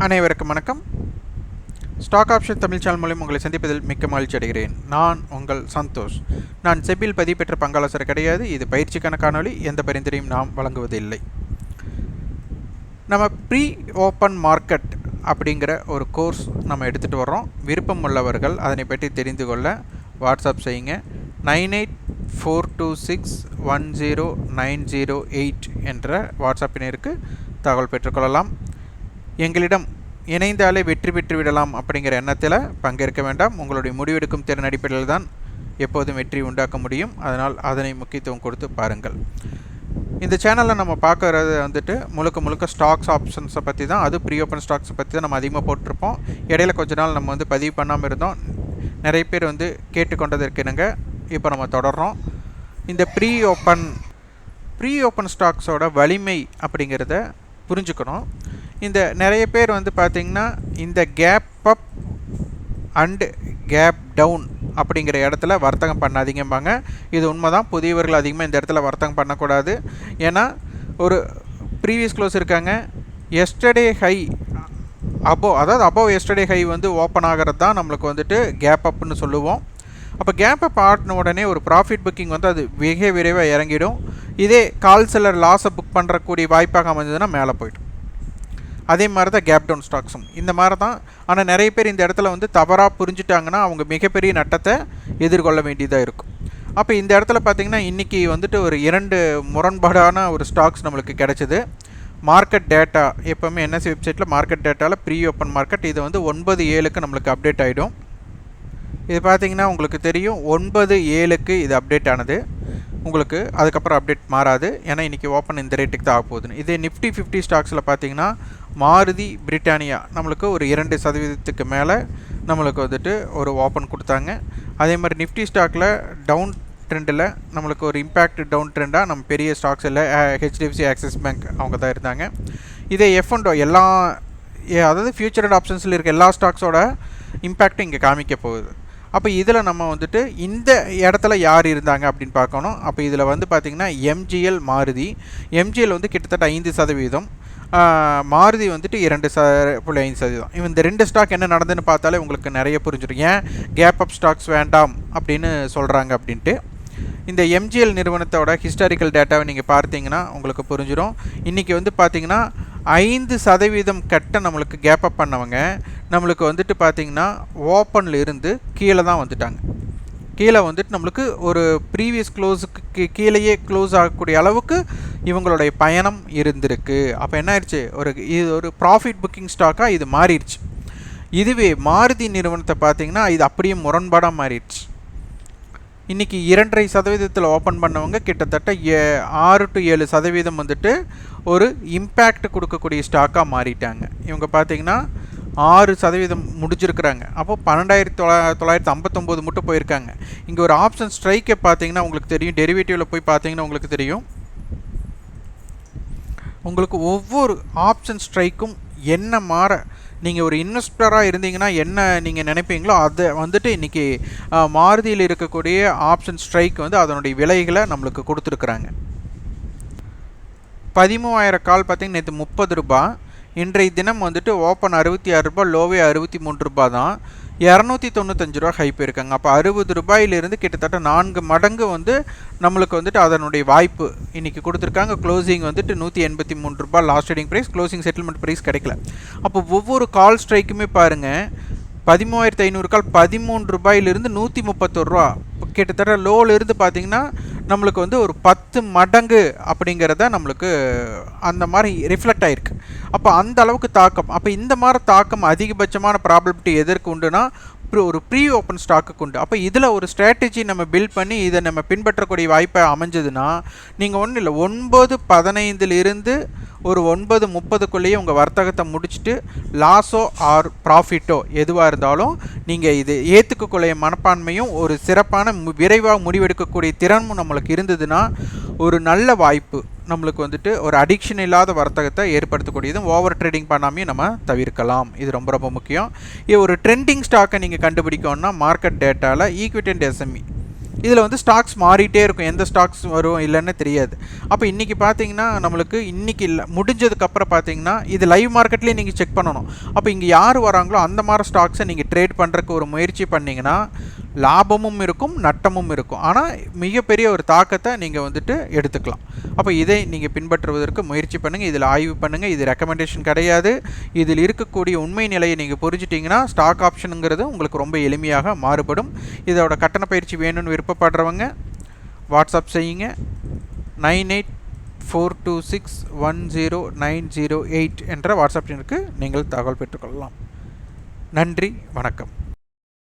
அனைவருக்கும் வணக்கம். Stock option Tamil channel மூலம் உங்களை சந்திப்பதில் மிக்க மகிழ்ச்சி அடைகிறேன். நான் உங்கள் சந்தோஷ். நான் செபியில் பதிவு பெற்ற பங்காளர் கிடையாது. இது பயிற்சிக்கான காணொளி. எந்த பரிந்துரையும் நாம் வழங்குவதில்லை. நம்ம ப்ரீ ஓப்பன் மார்க்கெட் அப்படிங்கிற ஒரு கோர்ஸ் நம்ம எடுத்துகிட்டு வர்றோம். விருப்பம் உள்ளவர்கள் அதனை பற்றி தெரிந்து கொள்ள வாட்ஸ்அப் செய்யுங்க. 9842610908 என்ற வாட்ஸ்அப்பினருக்கு தகவல் பெற்றுக்கொள்ளலாம். எங்களிடம் இணைந்தாலே வெற்றி பெற்று விடலாம் அப்படிங்கிற எண்ணத்தில் பங்கேற்க வேண்டாம். உங்களுடைய முடிவெடுக்கும் திறன் அடிப்படையில் தான் எப்போதும் வெற்றி உண்டாக்க முடியும். அதனால் அதனை முக்கியத்துவம் கொடுத்து பாருங்கள். இந்த சேனலில் நம்ம பார்க்குறது முழுக்க ஸ்டாக்ஸ் ஆப்ஷன்ஸை பற்றி தான். அது ப்ரீ ஓப்பன் ஸ்டாக்ஸை பற்றி தான் நம்ம அதிகமாக போட்டிருப்போம். இடையில கொஞ்ச நாள் நம்ம பதிவு பண்ணாமல் இருந்தோம். நிறைய பேர் கேட்டுக்கொண்டது இருக்குனுங்க. இப்போ நம்ம தொடர்றோம். இந்த ப்ரீ ஓப்பன் ஸ்டாக்ஸோட வலிமை அப்படிங்கிறத புரிஞ்சுக்கணும். இந்த நிறைய பேர் பார்த்திங்கன்னா இந்த cap up and cap down அப்படிங்கிற இடத்துல வர்த்தகம் பண்ணாதீங்கம்பாங்க. இது உண்மை தான். புதியவர்கள் அதிகமாக இந்த இடத்துல வர்த்தகம் பண்ணக்கூடாது. ஏன்னா ஒரு ப்ரீவியஸ் க்ளோஸ் இருக்காங்க. Yesterday high above yesterday high open ஆகிறது தான் நம்மளுக்கு கேப் அப்னு சொல்லுவோம். அப்போ கேப் அப் ஆட்டின உடனே ஒரு ப்ராஃபிட் புக்கிங் அது மிக விரைவாக இறங்கிடும். இதே கால் செல்லர் லாஸை புக் பண்ணுறக்கூடிய வாய்ப்பாக அமைஞ்சதுன்னா மேலே போய்டும். அதே மாதிரி தான் கேப் டவுன் ஸ்டாக்ஸும் இந்த மாதிரி தான். ஆனால் நிறைய பேர் இந்த இடத்துல தவறாக புரிஞ்சுட்டாங்கன்னா அவங்க மிகப்பெரிய நட்டத்தை எதிர்கொள்ள வேண்டியதாக இருக்கும். அப்போ இந்த இடத்துல பார்த்திங்கன்னா இன்றைக்கி ஒரு 2 முரண்பாடான ஒரு ஸ்டாக்ஸ் நம்மளுக்கு கிடச்சிது. மார்க்கெட் டேட்டா எப்போவுமே என்எஸ்சி வெப்சைட்டில் மார்க்கெட் டேட்டாவில் ப்ரீ ஓப்பன் மார்க்கெட் இது 9/7 நம்மளுக்கு அப்டேட் ஆகிடும். இது பார்த்திங்கன்னா உங்களுக்கு தெரியும் 9/7 இது அப்டேட் ஆனது. உங்களுக்கு அதுக்கப்புறம் அப்டேட் மாறாது. ஏன்னா இன்றைக்கி ஓப்பன் இந்த ரேட்டுக்கு தான் ஆக போகுதுன்னு. இதே நிஃப்டி 50 ஸ்டாக்ஸில் பார்த்திங்கன்னா மாருதி பிரிட்டானியா நம்மளுக்கு ஒரு 2% மேலே நம்மளுக்கு ஒரு ஓப்பன் கொடுத்தாங்க. அதே மாதிரி நிஃப்டி ஸ்டாக்கில் டவுன் ட்ரெண்டில் நம்மளுக்கு ஒரு இம்பேக்ட் டவுன் ட்ரெண்டாக நம்ம பெரிய ஸ்டாக்ஸ் இல்லை ஹெச்டிஎஃப்சி ஆக்சிஸ் பேங்க் அவங்க தான் இருந்தாங்க. இதே எஃப்என்டோ அதாவது ஃபியூச்சர் அண்ட் ஆப்ஷன்ஸில் இருக்க எல்லா ஸ்டாக்ஸோட இம்பேக்டும் இங்கே காமிக்க போகுது. அப்போ இதில் நம்ம இந்த இடத்துல யார் இருந்தாங்க அப்படின்னு பார்க்கணும். அப்போ இதில் பார்த்திங்கன்னா எம்ஜிஎல் மாருதி. எம்ஜிஎல் கிட்டத்தட்ட 5%, மாருதி 2.5%. இந்த 2 ஸ்டாக் என்ன நடந்துன்னு பார்த்தாலே உங்களுக்கு நிறைய புரிஞ்சிடும். ஏன் கேப் அப் ஸ்டாக்ஸ் வேண்டாம் அப்படின்னு சொல்கிறாங்க அப்படின்ட்டு. இந்த எம்ஜிஎல் நிறுவனத்தோட ஹிஸ்டாரிக்கல் டேட்டாவை நீங்கள் பார்த்தீங்கன்னா உங்களுக்கு புரிஞ்சிடும். இன்றைக்கி பார்த்திங்கன்னா 5% கட்ட நம்மளுக்கு கேப் அப் பண்ணவங்க நம்மளுக்கு பார்த்திங்கன்னா ஓப்பனில் இருந்து கீழே தான் வந்துட்டாங்க. கீழே நம்மளுக்கு ஒரு ப்ரீவியஸ் க்ளோஸுக்கு கீழேயே க்ளோஸ் ஆகக்கூடிய அளவுக்கு இவங்களுடைய பயணம் இருந்திருக்கு. அப்போ என்ன ஆயிடுச்சு, இது ஒரு ப்ராஃபிட் புக்கிங் ஸ்டாக்காக இது மாறிடுச்சு. இதுவே மாருதி நிறுவனத்தை பார்த்திங்கன்னா இது அப்படியே முரண்பாடாக மாறிடுச்சு. இன்றைக்கி 2.5% ஓப்பன் பண்ணவங்க கிட்டத்தட்ட 6 to 7% ஒரு இம்பேக்ட் கொடுக்கக்கூடிய ஸ்டாக்காக மாறிட்டாங்க. இவங்க பார்த்திங்கன்னா 6% முடிஞ்சிருக்கிறாங்க. அப்போது 12,959 மட்டும் போயிருக்காங்க. இங்கே ஒரு ஆப்ஷன் ஸ்ட்ரைக்கை பார்த்தீங்கன்னா உங்களுக்கு தெரியும். டெரிவேட்டிவில் போய் பார்த்தீங்கன்னா உங்களுக்கு தெரியும். உங்களுக்கு ஒவ்வொரு ஆப்ஷன் ஸ்ட்ரைக்கும் என்ன மாற நீங்கள் ஒரு இன்வெஸ்டராக இருந்தீங்கன்னா என்ன நீங்கள் நினைப்பீங்களோ அதை இன்றைக்கி மாருதியில் இருக்கக்கூடிய ஆப்ஷன் ஸ்ட்ரைக் அதனுடைய விலைகளை நம்மளுக்கு கொடுத்துருக்குறாங்க. 13,000 கால் பார்த்திங்கன்னா நேற்று 30 ரூபாய். இன்றைய தினம் ஓப்பன் 66 ரூபாய், லோவே 63 ரூபாய் தான். 295 ரூபா ஹை போயிருக்காங்க. அப்போ 60 ரூபாயிலிருந்து கிட்டத்தட்ட 4 மடங்கு நம்மளுக்கு அதனுடைய வாய்ப்பு இன்றைக்கி கொடுத்துருக்காங்க. க்ளோசிங் 183 ரூபாய் last trading price. Closing settlement price கிடைக்கல. அப்போ ஒவ்வொரு கால் ஸ்ட்ரைக்குமே பாருங்கள் 13,500 கால் 13 ரூபாயிலிருந்து 131 ரூபா. கிட்டத்தட்ட லோவிலிருந்து பார்த்திங்கன்னா நம்மளுக்கு ஒரு 10 மடங்கு அப்படிங்கிறத நம்மளுக்கு அந்த மாதிரி ரிஃப்ளெக்ட் ஆகிருக்கு. அப்போ அந்த அளவுக்கு தாக்கம். அப்போ இந்த மாதிரி தாக்கம் அதிகபட்சமான ப்ராபபிலிட்டி எதற்கு உண்டுன்னா ஒரு ப்ரீ ஓப்பன் ஸ்டாக்குக்கு உண்டு. அப்போ இதில் ஒரு ஸ்ட்ராட்டஜி நம்ம பில்ட் பண்ணி இதை நம்ம பின்பற்றக்கூடிய வாய்ப்பை அமைஞ்சதுன்னா நீங்கள் ஒன்றும் இல்லை 9:15 ஒரு 9:30 உங்கள் வர்த்தகத்தை முடிச்சுட்டு லாஸோ ஆர் ப்ராஃபிட்டோ எதுவாக இருந்தாலும் நீங்கள் இது ஏற்றுக்கக்கூடிய மனப்பான்மையும் ஒரு சிறப்பான விரைவாக முடிவெடுக்கக்கூடிய திறனும் நம்மளுக்கு இருந்ததுன்னா ஒரு நல்ல வாய்ப்பு நம்மளுக்கு ஒரு அடிக்ஷன் இல்லாத வர்த்தகத்தை ஏற்படுத்தக்கூடியதும் ஓவர் ட்ரேடிங் பண்ணாமையும் நம்ம தவிர்க்கலாம். இது ரொம்ப முக்கியம். இது ஒரு ட்ரெண்டிங் ஸ்டாக்கை நீங்கள் கண்டுபிடிக்கணும்னா மார்க்கெட் டேட்டாவில் ஈக்விட்டி அண்ட் எஸ்எம்இ இதில் வந்து ஸ்டாக்ஸ் மாறிட்டே இருக்கும், எந்த ஸ்டாக்ஸ் வரும் இல்லைன்னு தெரியாது. அப்போ இன்றைக்கி பார்த்தீங்கன்னா நம்மளுக்கு இன்றைக்கி இல்லை முடிஞ்சதுக்கப்புறம் பார்த்தீங்கன்னா இது லைவ் மார்க்கெட்லேயே நீங்கள் செக் பண்ணணும். அப்போ இங்கே யார் வராங்களோ அந்த மாதிரி ஸ்டாக்ஸை நீங்கள் ட்ரேட் பண்ணுறதுக்கு ஒரு முயற்சி பண்ணிங்கன்னா லாபமும் இருக்கும் நட்டமும் இருக்கும், ஆனால் மிகப்பெரிய ஒரு தாக்கத்தை நீங்கள் வந்துட்டு எடுத்துக்கலாம். அப்போ இதை நீங்கள் பின்பற்றுவதற்கு முயற்சி பண்ணுங்கள், இதில் ஆய்வு பண்ணுங்கள். இது ரெக்கமெண்டேஷன் கிடையாது. இதில் இருக்கக்கூடிய உண்மை நிலையை நீங்கள் புரிஞ்சிட்டிங்கன்னா ஸ்டாக் ஆப்ஷனுங்கிறது உங்களுக்கு ரொம்ப எளிமையாக மாறுபடும். இதோட கட்டண பயிற்சி வேணும்னு விருப்பப்படுறவங்க வாட்ஸ்அப் செய்யுங்க. 9842610908 என்ற வாட்ஸ்அப் எண்ணுக்கு நீங்கள் தகவல் பெற்றுக்கொள்ளலாம். நன்றி, வணக்கம்.